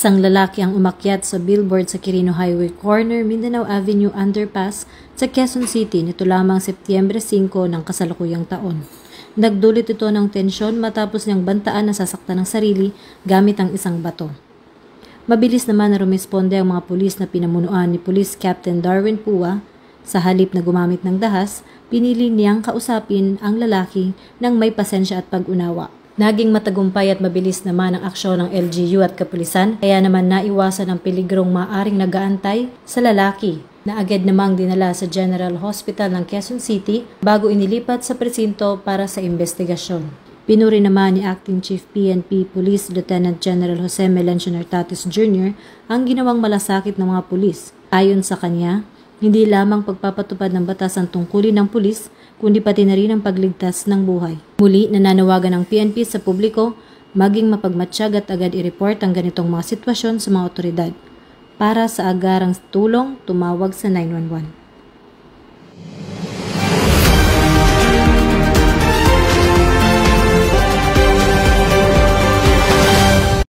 Isang lalaki ang umakyat sa billboard sa Quirino Highway Corner, Mindanao Avenue Underpass sa Quezon City nito lamang Setyembre 5 ng kasalukuyang taon. Nagdulot ito ng tensyon matapos niyang bantaan na sasaktan ng sarili gamit ang isang bato. Mabilis naman na rumisponde ang mga pulis na pinamunuan ni Police Captain Darwin Pua. Sa halip na gumamit ng dahas, pinili niyang kausapin ang lalaki ng may pasensya at pag-unawa. Naging matagumpay at mabilis naman ang aksyon ng LGU at kapulisan, kaya naman naiwasan ang peligrong maaring nagaantay sa lalaki na agad namang dinala sa General Hospital ng Quezon City bago inilipat sa presinto para sa investigasyon. Pinuri naman ni Acting Chief PNP Police Lieutenant General Jose Melencio Nartatis Jr. ang ginawang malasakit ng mga pulis. Ayon sa kanya, hindi lamang pagpapatupad ng batas ang tungkulin ng pulis, kundi pati na rin ang pagligtas ng buhay. Muli, nananawagan ng PNP sa publiko maging mapagmatsyag at agad i-report ang ganitong mga sitwasyon sa mga otoridad. Para sa agarang tulong, tumawag sa 911.